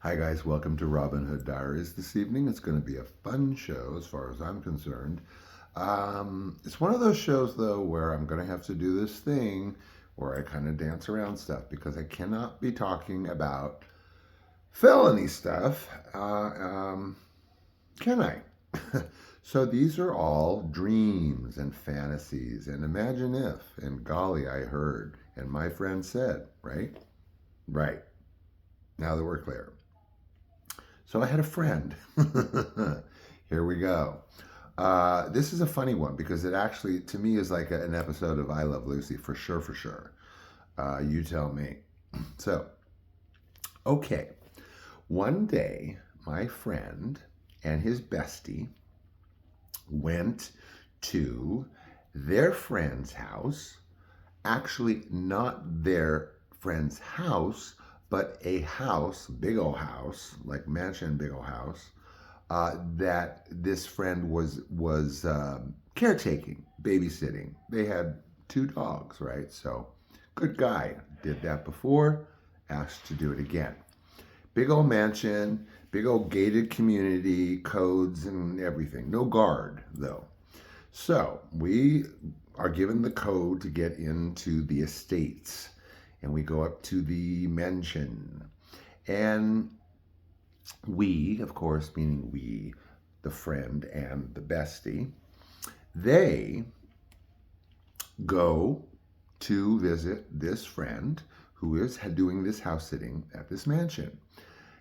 Hi guys, welcome to Robin Hood Diaries this evening. It's going to be a fun show as far as I'm concerned. It's one of those shows though where I'm going to have to do this thing where I kind of dance around stuff because I cannot be talking about felony stuff, can I? So these are all dreams and fantasies and imagine if and golly I heard and my friend said, right? Right. Now that we're clear. So I had a friend. Here we go. This is a funny one because it actually, to me, is like an episode of I Love Lucy for sure, for sure. You tell me. So, okay. One day, my friend and his bestie went to their friend's house. Actually, not their friend's house, but a house, big old house, like mansion, big old house, that this friend was caretaking, babysitting. They had two dogs, right? So, good guy. Did that before, asked to do it again. Big old mansion, big old gated community, codes and everything. No guard, though. So, we are given the code to get into the estates. And we go up to the mansion. And we, of course, meaning we, the friend and the bestie, they go to visit this friend who is doing this house sitting at this mansion.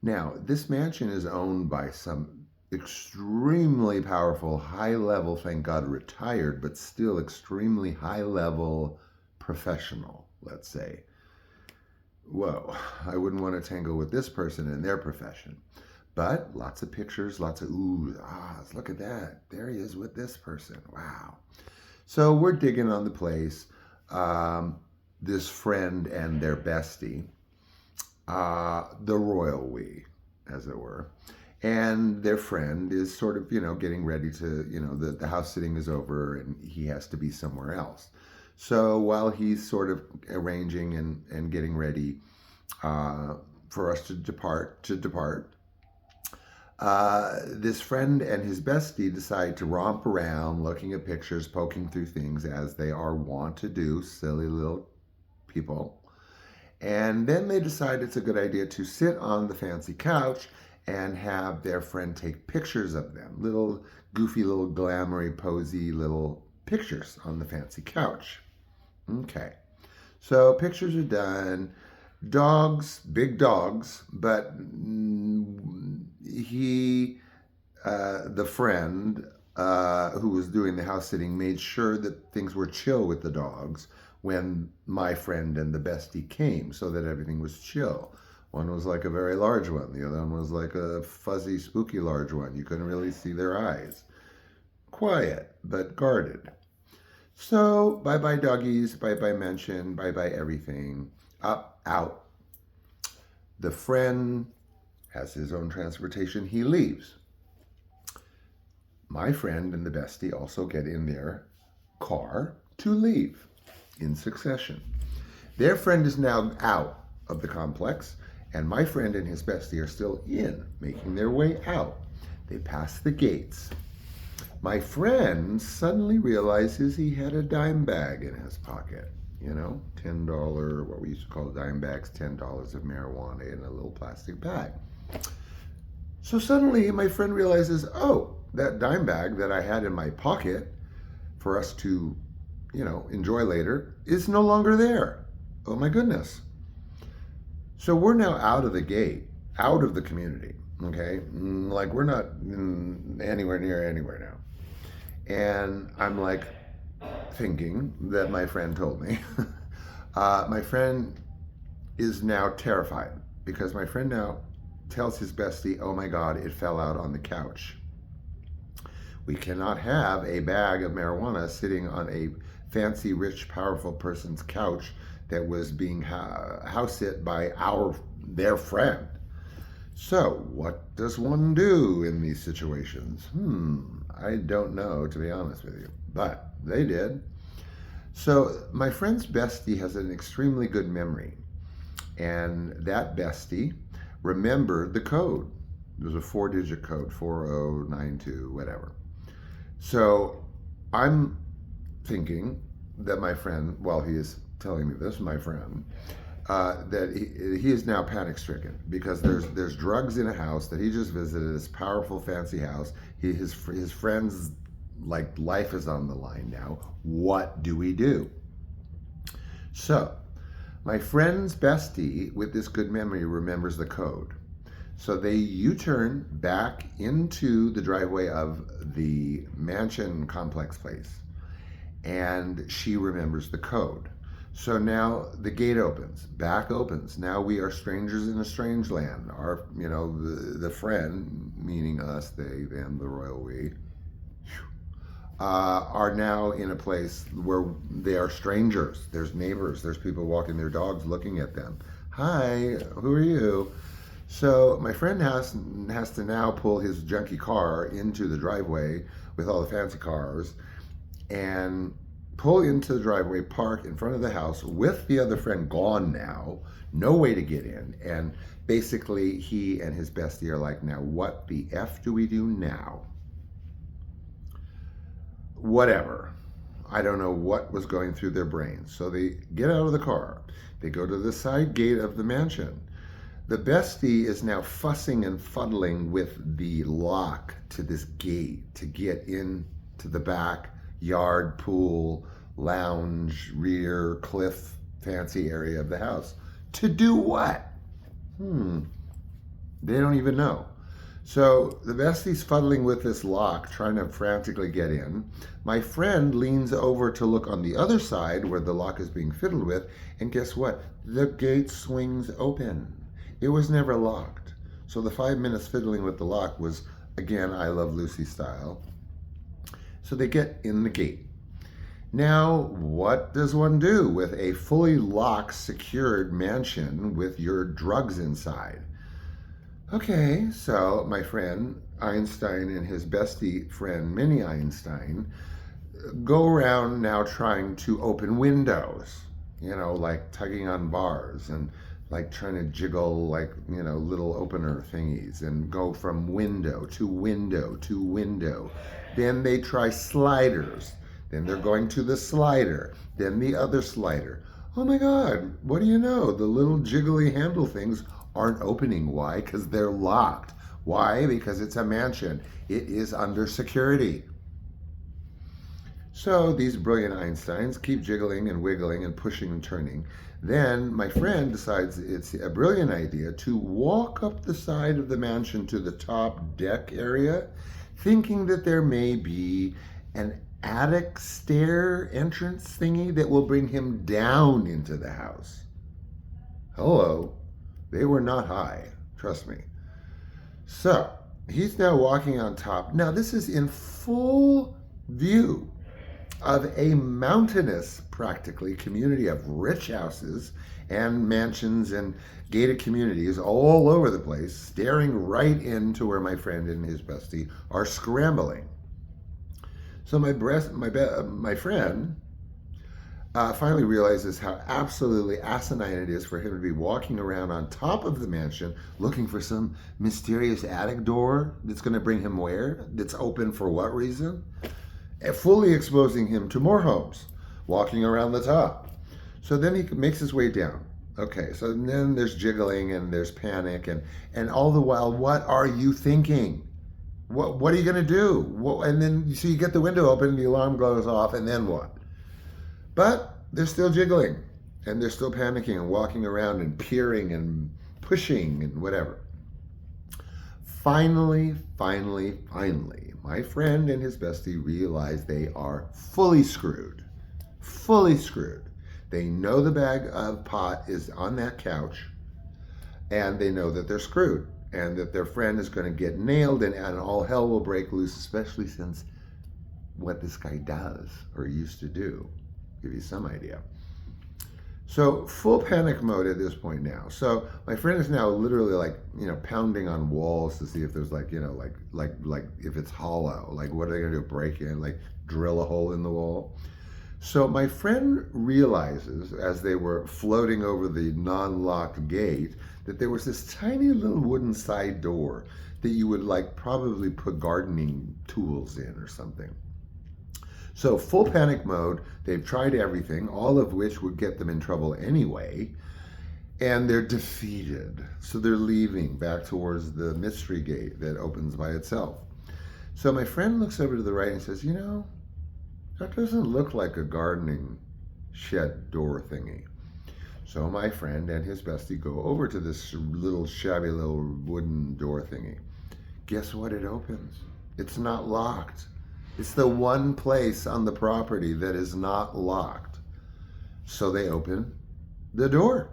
Now, this mansion is owned by some extremely powerful, high level, thank God retired, but still extremely high level professional, let's say. Whoa, I wouldn't want to tangle with this person in their profession. But lots of pictures, lots of ooh, look at that. There he is with this person. Wow. So we're digging on the place. This friend and their bestie, the royal we, as it were. And their friend is sort of, getting ready to, the house sitting is over and he has to be somewhere else. So while he's sort of arranging and getting ready for us to depart, this friend and his bestie decide to romp around, looking at pictures, poking through things as they are wont to do, silly little people. And then they decide it's a good idea to sit on the fancy couch and have their friend take pictures of them. Little goofy, little glamoury, posy little pictures on the fancy couch. Okay. So pictures are done. Dogs, big dogs, but the friend who was doing the house sitting made sure that things were chill with the dogs when my friend and the bestie came so that everything was chill. One was like a very large one. The other one was like a fuzzy, spooky large one. You couldn't really see their eyes. Quiet, but guarded. So, bye-bye doggies, bye-bye mansion, bye-bye everything. Up, out. The friend has his own transportation. He leaves. My friend and the bestie also get in their car to leave in succession. Their friend is now out of the complex, and my friend and his bestie are still in, making their way out. They pass the gates. My friend suddenly realizes he had a dime bag in his pocket. $10, what we used to call dime bags, $10 of marijuana in a little plastic bag. So suddenly my friend realizes, oh, that dime bag that I had in my pocket for us to, enjoy later is no longer there. Oh my goodness. So we're now out of the gate, out of the community, okay? Like we're not anywhere near anywhere now. And I'm like thinking that my friend told me. My friend is now terrified because my friend now tells his bestie, oh my God, it fell out on the couch. We cannot have a bag of marijuana sitting on a fancy, rich, powerful person's couch that was being house sit by their friend. So, what does one do in these situations? I don't know, to be honest with you, but they did. So, my friend's bestie has an extremely good memory, and that bestie remembered the code. It was a 4-digit code, 4092, whatever. So I'm thinking that my friend, while he is telling me this, my friend, that he is now panic stricken because there's drugs in a house that he just visited, this powerful, fancy house. His friends, like, life is on the line now. What do we do? So my friend's bestie with this good memory remembers the code. So they U-turn back into the driveway of the mansion complex place, and she remembers the code. So now the gate opens, back opens. Now we are strangers in a strange land. Our, the friend, meaning us, they, them, the royal we, are now in a place where they are strangers. There's neighbors, there's people walking their dogs looking at them. Hi, who are you? So my friend has to now pull his junky car into the driveway with all the fancy cars and pull into the driveway, park in front of the house with the other friend gone now, no way to get in. And basically he and his bestie are like, now what the F do we do now? Whatever. I don't know what was going through their brains. So they get out of the car. They go to the side gate of the mansion. The bestie is now fussing and fuddling with the lock to this gate to get into the back yard, pool, lounge, rear, cliff, fancy area of the house. To do what? They don't even know. So the bestie's fuddling with this lock, trying to frantically get in. My friend leans over to look on the other side where the lock is being fiddled with, and guess what? The gate swings open. It was never locked. So the 5 minutes fiddling with the lock was, again, I Love Lucy style. So they get in the gate. Now, what does one do with a fully locked, secured mansion with your drugs inside? Okay, so my friend Einstein and his bestie friend Minnie Einstein go around now trying to open windows, like tugging on bars and like trying to jiggle little opener thingies and go from window to window to window. Then they try sliders. Then they're going to the slider, then the other slider. Oh my God, what do you know? The little jiggly handle things aren't opening. Why? Because they're locked. Why? Because it's a mansion. It is under security. So these brilliant Einsteins keep jiggling and wiggling and pushing and turning. Then my friend decides it's a brilliant idea to walk up the side of the mansion to the top deck area, thinking that there may be an attic stair entrance thingy that will bring him down into the house. Hello. They were not high, trust me. So he's now walking on top. Now this is in full view of a mountainous, practically, community of rich houses and mansions and gated communities all over the place, staring right into where my friend and his bestie are scrambling. So my friend finally realizes how absolutely asinine it is for him to be walking around on top of the mansion looking for some mysterious attic door that's going to bring him where? That's open for what reason? Fully exposing him to more homes, walking around the top. So then he makes his way down. Okay, so then there's jiggling and there's panic and all the while, what are you thinking? What are you going to do? And then so you get the window open, the alarm goes off, and then what? But they're still jiggling and they're still panicking and walking around and peering and pushing and whatever. Finally, my friend and his bestie realize they are fully screwed. Fully screwed. They know the bag of pot is on that couch, and they know that they're screwed and that their friend is going to get nailed and all hell will break loose, especially since what this guy does or used to do. Give you some idea. So full panic mode at this point now. So my friend is now literally pounding on walls to see if there's like if it's hollow, like what are they gonna do, break in, like drill a hole in the wall? So my friend realizes as they were floating over the non-locked gate that there was this tiny little wooden side door that you would like probably put gardening tools in or something. So full panic mode, they've tried everything, all of which would get them in trouble anyway, and they're defeated. So they're leaving back towards the mystery gate that opens by itself. So my friend looks over to the right and says, you know, that doesn't look like a gardening shed door thingy. So my friend and his bestie go over to this little shabby little wooden door thingy. Guess what? It opens. It's not locked. It's the one place on the property that is not locked. So they open the door.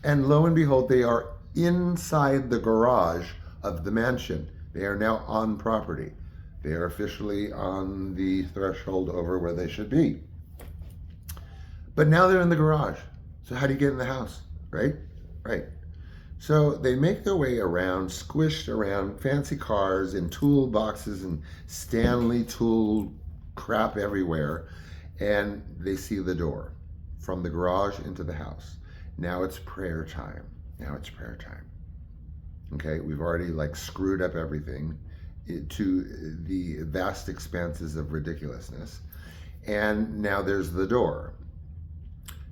And lo and behold, they are inside the garage of the mansion. They are now on property. They are officially on the threshold over where they should be. But now they're in the garage. So how do you get in the house, right? Right. So they make their way around, squished around, fancy cars and tool boxes and Stanley tool crap everywhere. And they see the door from the garage into the house. Now it's prayer time. Now it's prayer time. Okay, we've already like screwed up everything to the vast expanses of ridiculousness. And now there's the door.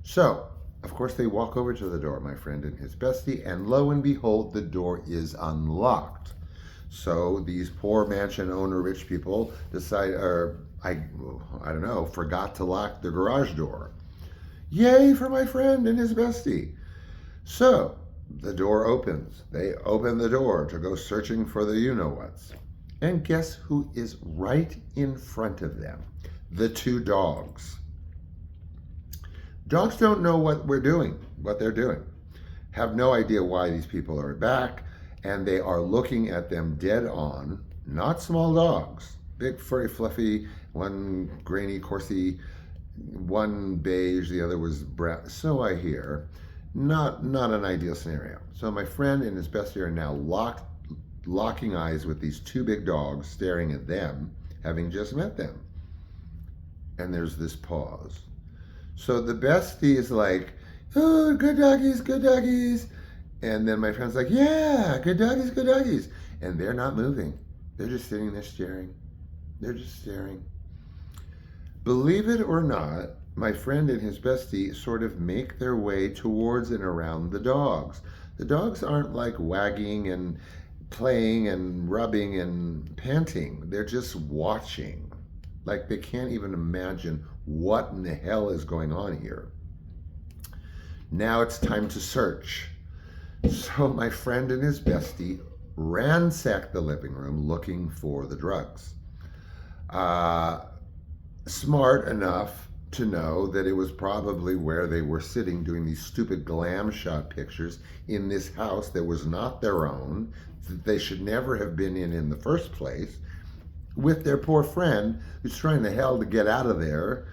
So, of course, they walk over to the door, my friend and his bestie, and lo and behold, the door is unlocked. So these poor mansion owner rich people decide, I don't know, forgot to lock the garage door. Yay for my friend and his bestie. So the door opens. They open the door to go searching for the you-know-whats. And guess who is right in front of them? The two dogs. Dogs don't know what they're doing. Have no idea why these people are back, and they are looking at them dead on. Not small dogs. Big, furry, fluffy, one grainy, coursey, one beige, the other was brown. So I hear. Not an ideal scenario. So my friend and his bestie are now locking eyes with these two big dogs staring at them, having just met them. And there's this pause. So the bestie is like, oh, good doggies, good doggies. And then my friend's like, yeah, good doggies, good doggies. And they're not moving. They're just sitting there staring. They're just staring. Believe it or not, my friend and his bestie sort of make their way towards and around the dogs. The dogs aren't like wagging and playing and rubbing and panting. They're just watching. Like they can't even imagine what in the hell is going on here. Now it's time to search. So my friend and his bestie ransack the living room looking for the drugs. Smart enough to know that it was probably where they were sitting doing these stupid glam shot pictures in this house that was not their own, that they should never have been in the first place, with their poor friend who's trying to hell to get out of there.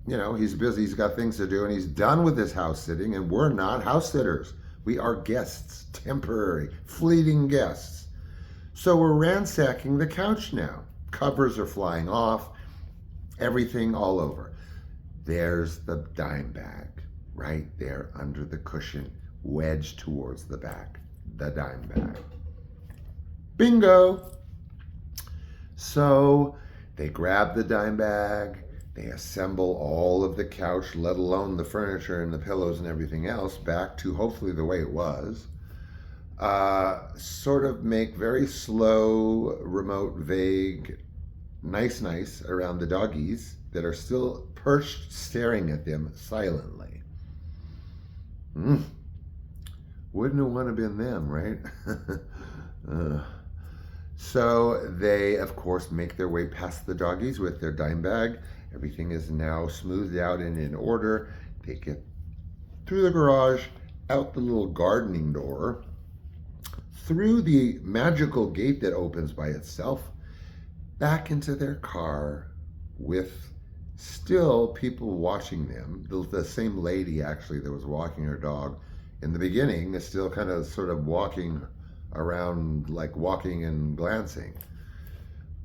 You know, he's busy, he's got things to do, and he's done with his house sitting, and we're not house sitters. We are guests, temporary, fleeting guests. So we're ransacking the couch now. Covers are flying off, everything all over. There's the dime bag right there under the cushion, wedged towards the back. The dime bag. Bingo! So they grab the dime bag, they assemble all of the couch, let alone the furniture and the pillows and everything else, back to hopefully the way it was. Sort of make very slow, remote, vague, nice around the doggies that are still perched staring at them silently. Wouldn't have want to been them, right? So they, of course, make their way past the doggies with their dime bag. Everything is now smoothed out and in order. They get through the garage, out the little gardening door, through the magical gate that opens by itself, back into their car with still people watching them. The same lady, actually, that was walking her dog in the beginning is still kind of sort of walking around, like walking and glancing.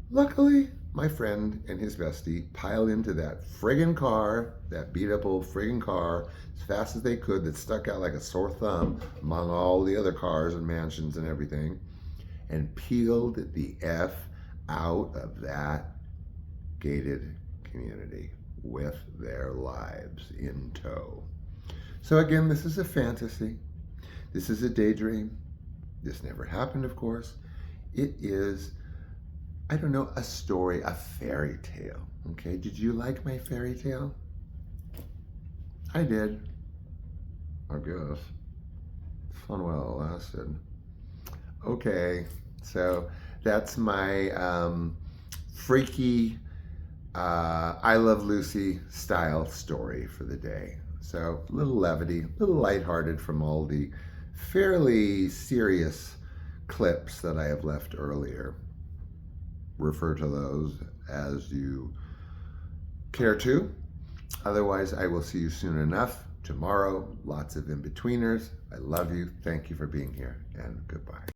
Luckily, my friend and his bestie piled into that friggin' car, that beat up old friggin' car, as fast as they could, that stuck out like a sore thumb among all the other cars and mansions and everything, and peeled the F out of that gated community with their lives in tow. So again, this is a fantasy. This is a daydream. This never happened, of course. It is, I don't know, a story, a fairy tale. Okay, did you like my fairy tale? I did, I guess. Fun while it lasted. Okay, so that's my freaky I Love Lucy style story for the day. So a little levity, a little lighthearted from all the fairly serious clips that I have left earlier. Refer to those as you care to. Otherwise, I will see you soon enough. Tomorrow, lots of in-betweeners. I love you. Thank you for being here, and goodbye.